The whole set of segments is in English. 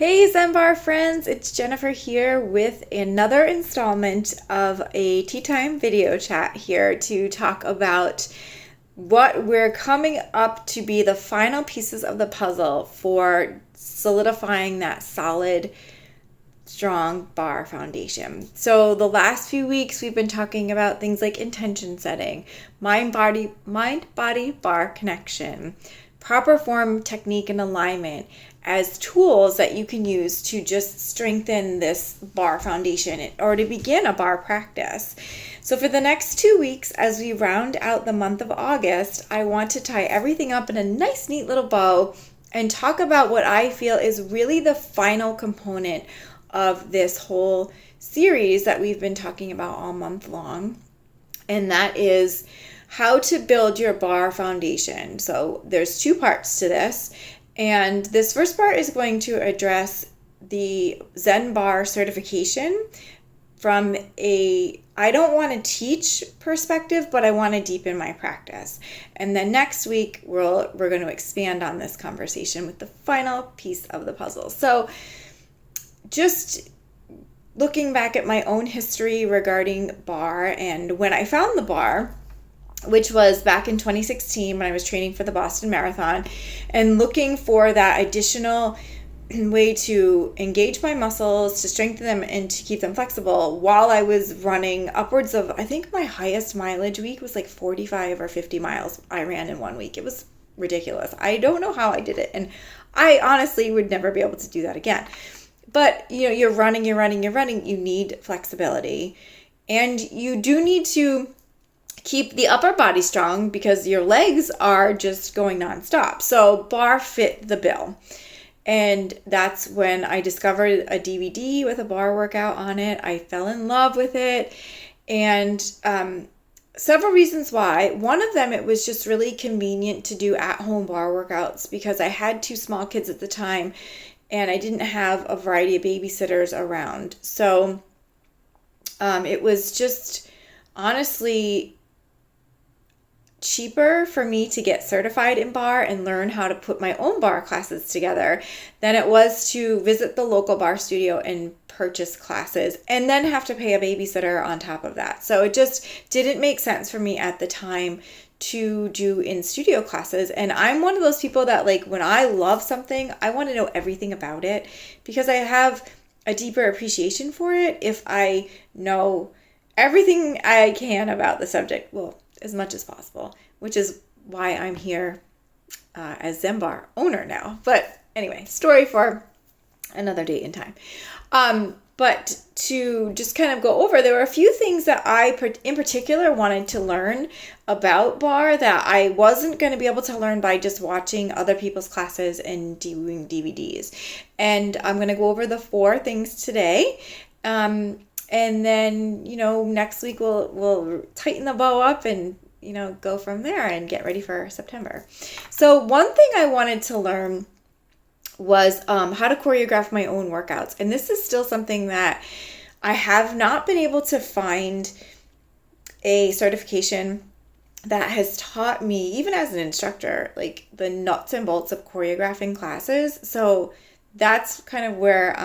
Hey Zen Barre friends, it's Jennifer here with another installment of a tea time video chat here to talk about what we're coming up to be the final pieces of the puzzle for solidifying that solid, strong barre foundation. So the last few weeks we've been talking about things like intention setting, mind-body barre connection, proper form, technique, and alignment as tools that you can use to just strengthen this barre foundation or to begin a barre practice. So for the next 2 weeks, as we round out the month of August, I want to tie everything up in a nice, neat little bow and talk about what I feel is really the final component of this whole series that we've been talking about all month long. And that is how to build your barre foundation. So there's two parts to this. And this first part is going to address the Zen Barre certification from I don't want to teach perspective, but I want to deepen my practice. And then next week, we're going to expand on this conversation with the final piece of the puzzle. So just looking back at my own history regarding barre and when I found the barre, which was back in 2016 when I was training for the Boston Marathon and looking for that additional way to engage my muscles, to strengthen them and to keep them flexible while I was running upwards of, I think my highest mileage week was like 45 or 50 miles I ran in 1 week. It was ridiculous. I don't know how I did it. And I honestly would never be able to do that again. But you're running, you need flexibility. And you do need to keep the upper body strong because your legs are just going nonstop. So barre fit the bill. And that's when I discovered a DVD with a barre workout on it. I fell in love with it. And several reasons why. One of them, it was just really convenient to do at-home barre workouts because I had 2 small kids at the time and I didn't have a variety of babysitters around. So it was just honestly cheaper for me to get certified in barre and learn how to put my own barre classes together than it was to visit the local barre studio and purchase classes and then have to pay a babysitter on top of that. So it just didn't make sense for me at the time to do in studio classes. And I'm one of those people that when I love something, I want to know everything about it because I have a deeper appreciation for it if I know everything I can about the subject. Well, as much as possible, which is why I'm here as Zen Barre owner now. But anyway, story for another date and time. But to just kind of go over, there were a few things that I in particular wanted to learn about barre that I wasn't going to be able to learn by just watching other people's classes and doing DVDs. And I'm going to go over the 4 things today. And then, next week we'll tighten the bow up and, go from there and get ready for September. So one thing I wanted to learn was how to choreograph my own workouts. And this is still something that I have not been able to find a certification that has taught me, even as an instructor, the nuts and bolts of choreographing classes. So that's kind of where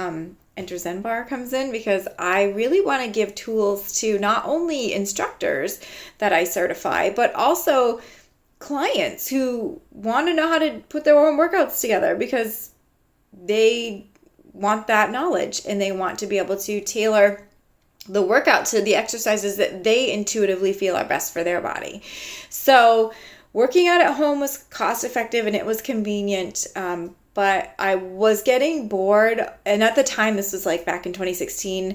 Enter Zen Barre comes in because I really want to give tools to not only instructors that I certify, but also clients who want to know how to put their own workouts together because they want that knowledge and they want to be able to tailor the workout to the exercises that they intuitively feel are best for their body. So working out at home was cost effective and it was convenient. But I was getting bored, and at the time, this was back in 2016,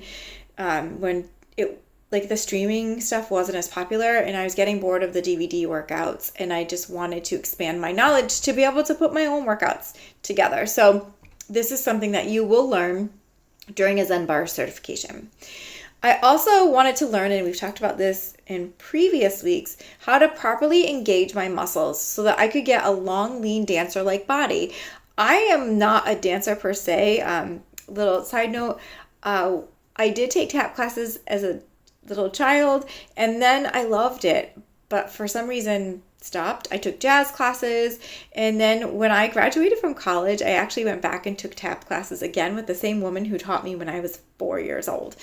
when the streaming stuff wasn't as popular, and I was getting bored of the DVD workouts, and I just wanted to expand my knowledge to be able to put my own workouts together. So this is something that you will learn during a Zen Barre certification. I also wanted to learn, and we've talked about this in previous weeks, how to properly engage my muscles so that I could get a long, lean dancer-like body. I am not a dancer per se. Little side note, I did take tap classes as a little child and then I loved it. But for some reason, stopped. I took jazz classes, and then when I graduated from college, I actually went back and took tap classes again with the same woman who taught me when I was 4 years old.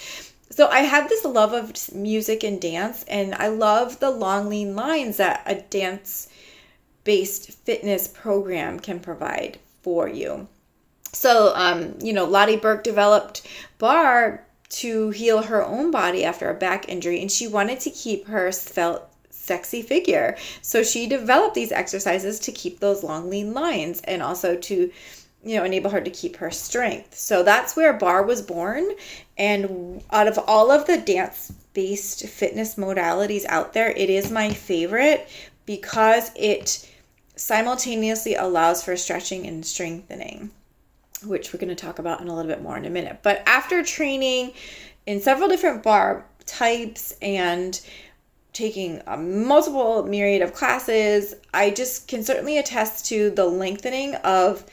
So I have this love of music and dance, and I love the long, lean lines that a dance-based fitness program can provide for you. So, Lottie Burke developed barre to heal her own body after a back injury, and she wanted to keep her svelte, sexy figure. So she developed these exercises to keep those long, lean lines and also to, enable her to keep her strength. So that's where barre was born. And out of all of the dance-based fitness modalities out there, it is my favorite because it simultaneously allows for stretching and strengthening, which we're going to talk about in a little bit more in a minute. But after training in several different barre types and taking a multiple myriad of classes, I just can certainly attest to the lengthening of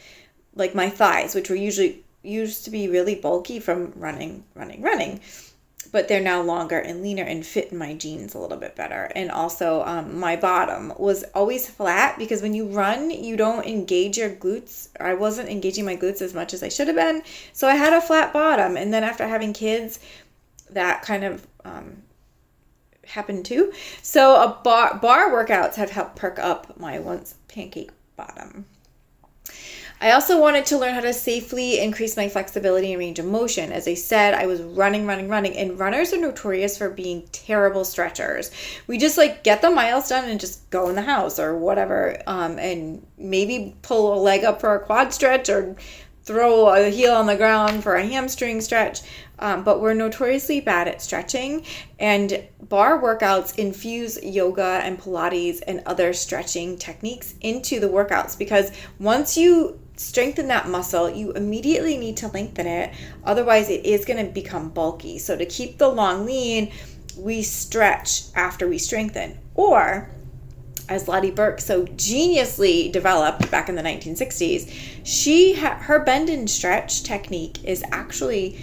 like my thighs, which were used to be really bulky from running, but they're now longer and leaner and fit in my jeans a little bit better. And also my bottom was always flat because when you run, you don't engage your glutes. I wasn't engaging my glutes as much as I should have been. So I had a flat bottom. And then after having kids, that kind of happened too. So barre workouts have helped perk up my once pancake bottom. I also wanted to learn how to safely increase my flexibility and range of motion. As I said, I was running, and runners are notorious for being terrible stretchers. We just get the miles done and just go in the house or whatever, and maybe pull a leg up for a quad stretch or throw a heel on the ground for a hamstring stretch. But we're notoriously bad at stretching, and barre workouts infuse yoga and Pilates and other stretching techniques into the workouts, because once you strengthen that muscle, you immediately need to lengthen it. Otherwise, it is going to become bulky. So to keep the long lean, we stretch after we strengthen. Or, as Lottie Burke so geniusly developed back in the 1960s, her bend and stretch technique is actually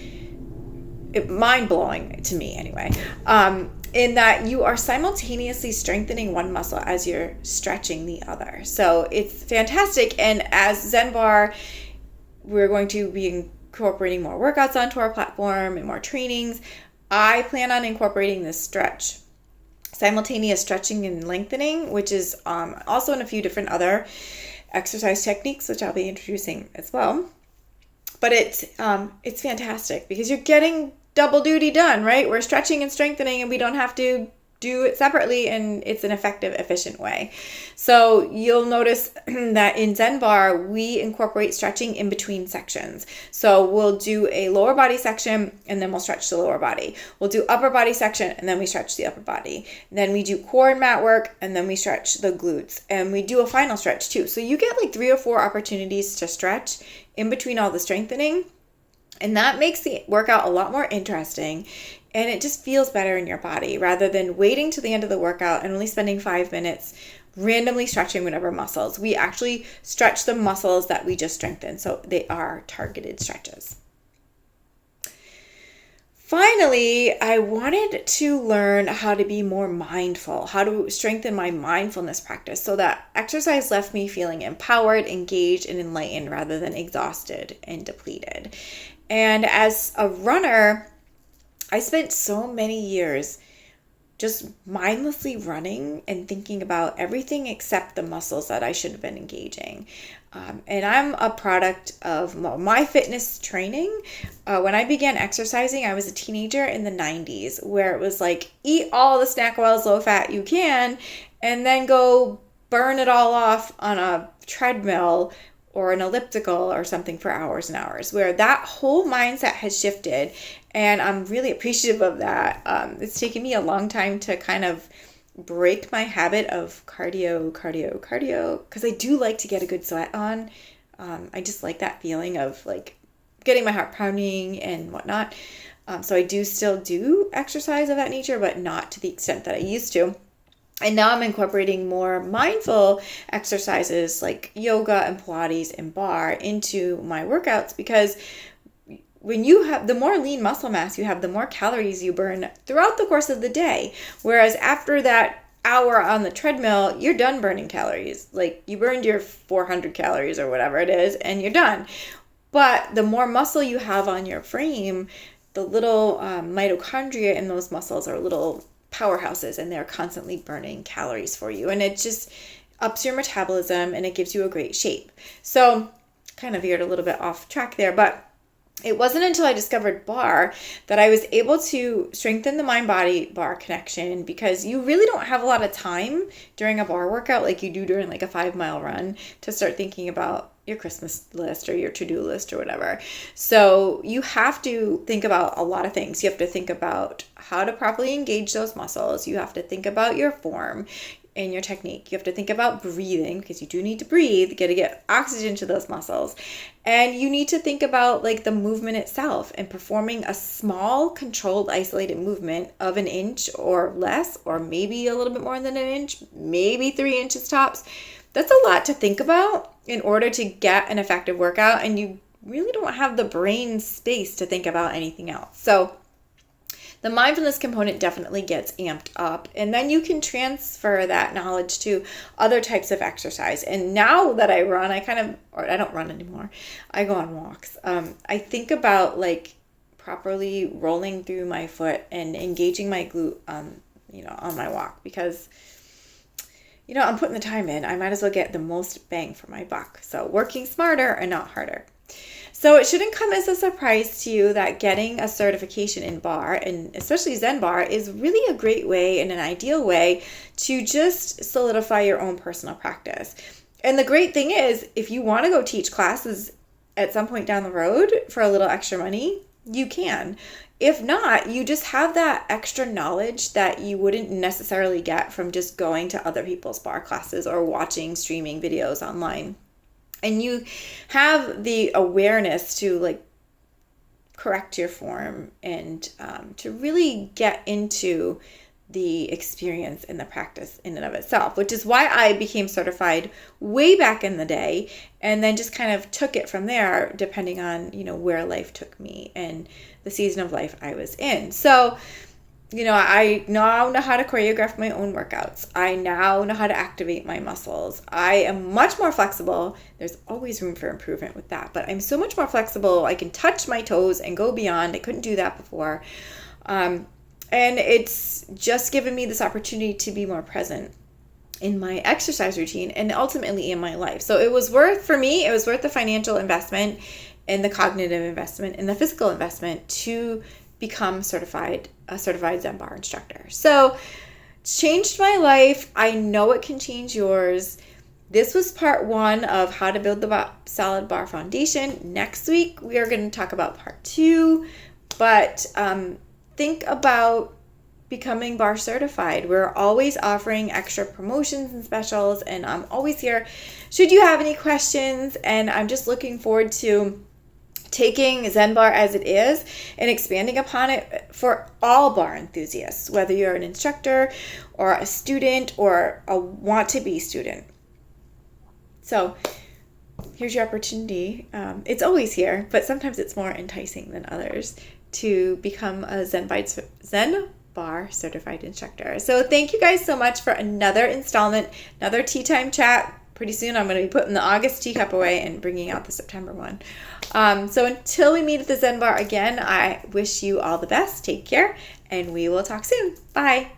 mind-blowing to me anyway, in that you are simultaneously strengthening one muscle as you're stretching the other. So it's fantastic. And as Zen Barre, we're going to be incorporating more workouts onto our platform and more trainings. I plan on incorporating this simultaneous stretching and lengthening, which is also in a few different other exercise techniques, which I'll be introducing as well. But it's fantastic because you're getting double duty done, right? We're stretching and strengthening, and we don't have to do it separately, and it's an effective, efficient way. So you'll notice that in Zen Barre, we incorporate stretching in between sections. So we'll do a lower body section, and then we'll stretch the lower body. We'll do upper body section, and then we stretch the upper body. And then we do core and mat work, and then we stretch the glutes. And we do a final stretch too. So you get 3 or 4 opportunities to stretch in between all the strengthening. And that makes the workout a lot more interesting, and it just feels better in your body rather than waiting to the end of the workout and only spending 5 minutes randomly stretching whatever muscles. We actually stretch the muscles that we just strengthened, so they are targeted stretches. Finally, I wanted to learn how to be more mindful, how to strengthen my mindfulness practice so that exercise left me feeling empowered, engaged, and enlightened rather than exhausted and depleted. And as a runner, I spent so many years just mindlessly running and thinking about everything except the muscles that I should have been engaging. And I'm a product of my fitness training. When I began exercising, I was a teenager in the 90s, where it was eat all the snack oils low fat you can, and then go burn it all off on a treadmill or an elliptical or something for hours and hours, where that whole mindset has shifted. And I'm really appreciative of that. It's taken me a long time to kind of break my habit of cardio, because I do like to get a good sweat on. I just like that feeling of getting my heart pounding and whatnot. So I do still do exercise of that nature, but not to the extent that I used to. And now I'm incorporating more mindful exercises like yoga and Pilates and barre into my workouts, because when you have the more lean muscle mass you have, the more calories you burn throughout the course of the day. Whereas after that hour on the treadmill, you're done burning calories. Like, you burned your 400 calories or whatever it is, and you're done. But the more muscle you have on your frame, the little mitochondria in those muscles are little powerhouses, and they're constantly burning calories for you. And it just ups your metabolism, and it gives you a great shape. So kind of veered a little bit off track there, but it wasn't until I discovered barre that I was able to strengthen the mind-body barre connection, because you really don't have a lot of time during a barre workout like you do during like a 5-mile run to start thinking about your Christmas list or your to-do list or whatever. So you have to think about a lot of things. You have to think about how to properly engage those muscles. You have to think about your form and your technique. You have to think about breathing, because you do need to breathe, get oxygen to those muscles. And you need to think about like the movement itself and performing a small, controlled, isolated movement of 1 inch or less, or maybe a little bit more than 1 inch, maybe 3 inches tops. That's a lot to think about in order to get an effective workout, and you really don't have the brain space to think about anything else. So the mindfulness component definitely gets amped up, and then you can transfer that knowledge to other types of exercise. And now that I run, I don't run anymore. I go on walks. I think about like properly rolling through my foot and engaging my glute, on my walk, because I'm putting the time in. I might as well get the most bang for my buck. So working smarter and not harder. So it shouldn't come as a surprise to you that getting a certification in barre, and especially Zen Barre, is really a great way and an ideal way to just solidify your own personal practice. And the great thing is, if you want to go teach classes at some point down the road for a little extra money, you can. If not, you just have that extra knowledge that you wouldn't necessarily get from just going to other people's barre classes or watching streaming videos online. And you have the awareness to like correct your form and to really get into the experience and the practice in and of itself, which is why I became certified way back in the day, and then just kind of took it from there depending on, where life took me and the season of life I was in. So, I now know how to choreograph my own workouts. I now know how to activate my muscles. I am much more flexible. There's always room for improvement with that, but I'm so much more flexible. I can touch my toes and go beyond. I couldn't do that before. And it's just given me this opportunity to be more present in my exercise routine and ultimately in my life. So it was worth the financial investment and the cognitive investment and the physical investment to become a certified Zen Barre instructor. So it's changed my life. I know it can change yours. This was part 1 of how to build the solid barre foundation. Next week, we are going to talk about part 2, but think about becoming barre certified. We're always offering extra promotions and specials, and I'm always here should you have any questions. And I'm just looking forward to taking Zen Barre as it is and expanding upon it for all barre enthusiasts, whether you're an instructor or a student or a want-to-be student. So here's your opportunity. It's always here, but sometimes it's more enticing than others to become a Zen Barre certified instructor. So thank you guys so much for another installment, another tea time chat. Pretty soon I'm going to be putting the August teacup away and bringing out the September one. So until we meet at the Zen Barre again, I wish you all the best. Take care, and we will talk soon. Bye.